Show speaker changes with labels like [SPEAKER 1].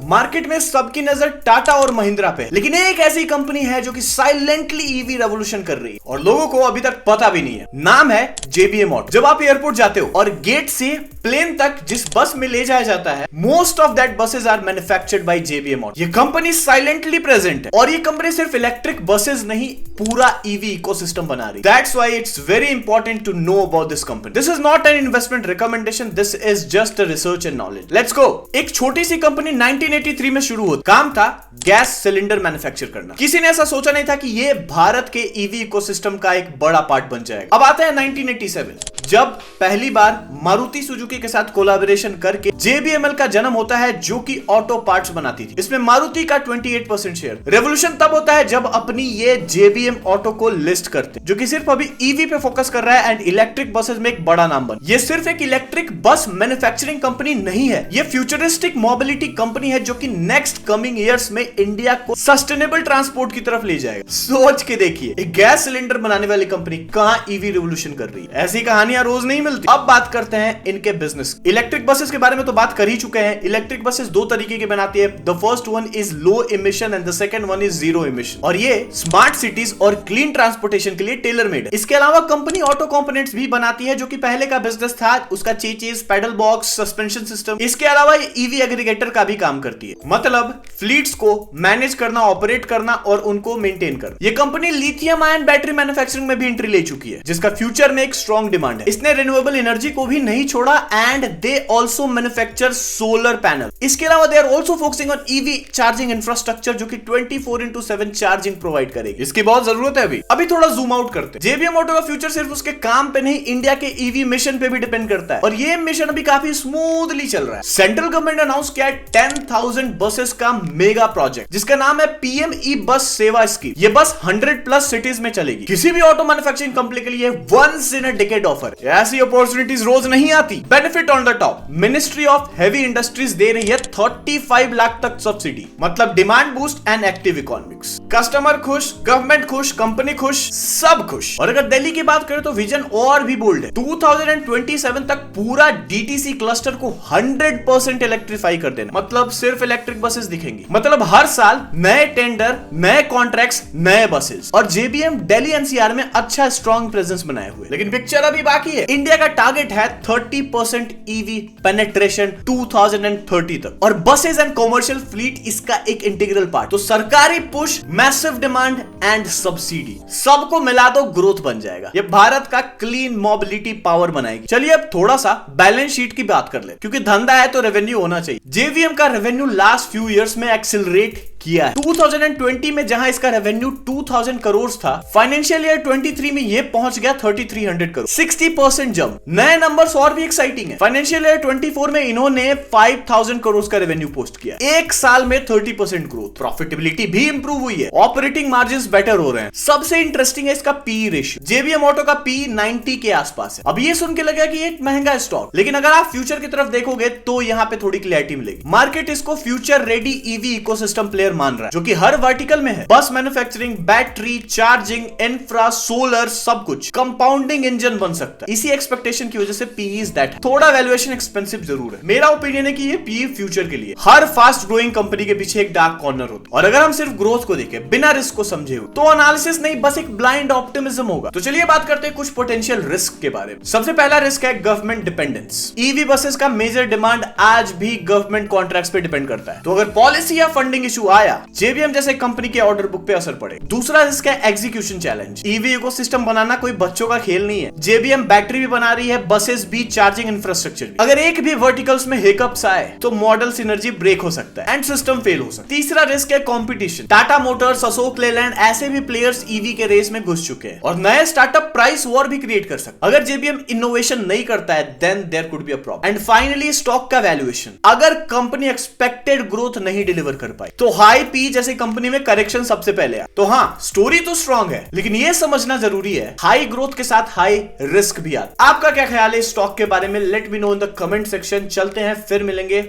[SPEAKER 1] Market में सबकी नजर टाटा और महिंद्रा पे, लेकिन एक ऐसी कंपनी है जो कि साइलेंटली ईवी रेवोल्यूशन कर रही है और लोगों को अभी तक पता भी नहीं है। नाम है JBM ऑटो। जब आप एयरपोर्ट जाते हो और गेट से प्लेन तक जिस बस में ले जाया जाता है, most of that buses are manufactured by JBM auto. ये कंपनी साइलेंटली प्रेजेंट है और ये कंपनी सिर्फ इलेक्ट्रिक बसेस नहीं, पूरा ईवी इकोसिस्टम बना रही है। That's why it's very important to know about this company. This is not an investment recommendation, this is just a research and knowledge. Let's go. एक छोटी सी कंपनी 1983 में शुरू हुई। काम था गैस सिलेंडर मैन्युफैक्चर करना। किसी ने ऐसा सोचा नहीं था कि ये भारत के ईवी इकोसिस्टम का एक बड़ा पार्ट बन जाएगा। अब आता है 1987, जब पहली बार मारुति सुजुकी के साथ कोलैबोरेशन करके JBML का जन्म होता है, जो कि ऑटो पार्ट्स बनाती थी। इसमें मारुति का 28% शेयर। रेवोल्यूशन तब होता है जब अपनी ये JBM ऑटो को लिस्ट करते, जो कि सिर्फ अभी ईवी पे फोकस कर रहा है एंड इलेक्ट्रिक बसेस में एक बड़ा नाम बन। ये सिर्फ एक इलेक्ट्रिक बस मैन्युफैक्चरिंग कंपनी नहीं है, ये फ्यूचरिस्टिक मोबिलिटी कंपनी है जो कि नेक्स्ट कमिंग ईयर्स में इंडिया को सस्टेनेबल ट्रांसपोर्ट की तरफ ले जाएगा। सोच के देखिए, एक गैस सिलेंडर बनाने वाली कंपनी कहां ईवी रेवोल्यूशन कर रही है। ऐसी कहानियां रोज नहीं मिलती। अब बात करते हैं इनके बिजनेस। इलेक्ट्रिक बसेस के बारे में तो बात कर ही चुके हैं। इलेक्ट्रिक बसेस दो तरीके की बनाती है। The first one is low emission and the second one is zero emission, और ये स्मार्ट सिटीज और क्लीन ट्रांसपोर्टेशन के लिए टेलर मेड है। इसके अलावा कंपनी ऑटो कंपोनेंट्स भी बनाती है, जो कि पहले का बिजनेस था उसका chassis, pedal box, suspension system. इसके अलावा ये ईवी एग्रीगेटर का भी काम करती है, मतलब फ्लीट्स को मैनेज करना, ऑपरेट करना और उनको मेंटेन करना। ये company lithium ion battery manufacturing में भी एंट्री ले चुकी है, जिसका फ्यूचर में एक स्ट्रॉन्ग डिमांड है। इसने रिन्यूएबल एनर्जी को भी नहीं छोड़ा and they also manufacture solar panel. इसके अलावा they are also focusing on EV charging infrastructure, जो कि 24/7 चार्जिंग प्रोवाइड करेगी। इसकी बहुत जरूरत है अभी थोड़ा जूम आउट करते हैं। JBM ऑटो का फ्यूचर सिर्फ उसके काम पे नहीं, इंडिया के ईवी मिशन पे भी डिपेंड करता है, और ये मिशन अभी काफी स्मूथली चल रहा है। सेंट्रल गवर्नमेंट अनाउंस किया है 10,000 बसेस का मेगा प्रोजेक्ट, जिसका नाम है PM ई बस सेवा स्कीम। ये बस 100+ सिटीज में चलेगी। किसी भी ऑटो मैन्युफैक्चरिंग कंपनी के लिए once in a decade offer. ऐसी अपॉर्चुनिटीज रोज नहीं आती। Benefit on the top, ministry of heavy industries दे रही है 35 लाख तक सब्सिडी, मतलब demand boost and active economics. Customer खुश, गवर्नमेंट खुश, कंपनी खुश, सब खुश। और अगर दिल्ली की बात करें तो विजन और भी बोल्ड है। 2027 तक पूरा DTC क्लस्टर को 100% इलेक्ट्रीफाई कर देना, मतलब सिर्फ इलेक्ट्रिक बसेस दिखेंगी। मतलब हर साल नए टेंडर, नए कॉन्ट्रैक्ट्स, नए बसेस। और JBM दिल्ली NCR में अच्छा स्ट्रॉन्ग प्रेजेंस बनाए हुए। लेकिन पिक्चर अभी बाकी है। इंडिया का टारगेट है 30% EV पेनिट्रेशन 2030 तक, और बसेस एंड कॉमर्शियल फ्लीट इसका एक इंटीग्रल पार्ट। तो सरकारी push, massive demand and subsidy, सबको मिला दो ग्रोथ बन जाएगा। ये भारत का क्लीन मोबिलिटी पावर बनाएगी। चलिए अब थोड़ा सा बैलेंस शीट की बात कर ले, क्योंकि धंधा है तो रेवेन्यू होना चाहिए। JBM का रेवेन्यू लास्ट फ्यू इयर्स में एक्सिलरेट किया है। 2020 में जहां इसका रेवेन्यू 2000 करोड़ था, फाइनेंशियल ईयर 23 में ये पहुंच गया 3300 करोड़, 60% जंप। नए नंबर्स और भी एक्साइटिंग है। फाइनेंशियल ईयर 24 में इन्होंने 5000 करोड़ का रेवेन्यू पोस्ट किया, एक साल में 30% ग्रोथ। प्रॉफिटेबिलिटी भी इंप्रूव हुई है, ऑपरेटिंग मार्जिन्स बेटर हो रहे हैं। सबसे इंटरेस्टिंग है इसका PE रेशियो। JBM ऑटो का PE 90 के आसपास है। अब ये सुन के लगा कि एक महंगा स्टॉक, लेकिन अगर आप फ्यूचर की तरफ देखोगे तो यहाँ पे थोड़ी क्लैरिटी मिलेगी। मार्केट इसको future ready EV ecosystem player मान रहा है, जो कि हर वर्टिकल में है। बस manufacturing, battery, charging, infra, solar, सब कुछ कंपाउंडिंग इंजन बन सकता है। इसी एक्सपेक्टेशन की वजह से PE इज दैट। थोड़ा वैल्यूएशन एक्सपेंसिव जरूर है। मेरा ओपिनियन है कि ये PE फ्यूचर के लिए। हर फास्ट ग्रोइंग कंपनी के पीछे एक डार्क कॉर्नर होता है, और अगर हम सिर्फ ग्रोथ को देखें बिना रिस्क को समझे हुए, तो एनालिसिस नहीं, बस एक ब्लाइंड ऑप्टिमिज्म होगा। तो चलिए बात करते हैं कुछ पोटेंशियल रिस्क के बारे में। सबसे पहला रिस्क है गवर्नमेंट डिपेंडेंस। ईवी बसेस का मेजर डिमांड आज भी गवर्नमेंट कॉन्ट्रैक्ट्स पे डिपेंड करता है, तो अगर पॉलिसी या फंडिंग इशू आया, JBM जैसे कंपनी के ऑर्डर बुक पे असर पड़े। दूसरा रिस्क है एग्जीक्यूशन चैलेंज। ईवी इकोसिस्टम बनाना कोई बच्चों का खेल नहीं है। JBM बैटरी भी बना रही है, बसेस भी, चार्जिंग इंफ्रास्ट्रक्चर भी। अगर एक भी वर्टिकल्स में हिकअप्स आए तो मॉडल सिनर्जी ब्रेक हो सकता है एंड सिस्टम फेल हो सकता है। तीसरा रिस्क है कंपटीशन। टाटा मोटर्स, अशोक लेलैंड, ऐसे भी प्लेयर्स ईवी के रेस में घुस चुके हैं, और नए स्टार्टअप प्राइस वॉर भी क्रिएट कर सकते हैं। अगर JBM इनोवेशन नहीं करता है, then there could be a problem. And finally stock का वैल्यूएशन। अगर कंपनी एक्सपेक्टेड ग्रोथ नहीं डिलीवर कर पाई, तो हाई PE जैसे कंपनी में करेक्शन सबसे पहले आ। तो हाँ, स्टोरी तो स्ट्रांग है, लेकिन ये समझना जरूरी है हाई ग्रोथ के साथ हाई रिस्क भी आता। आपका क्या ख्याल है स्टॉक के बारे में? Let me know in the comment section. चलते हैं, फिर मिलेंगे।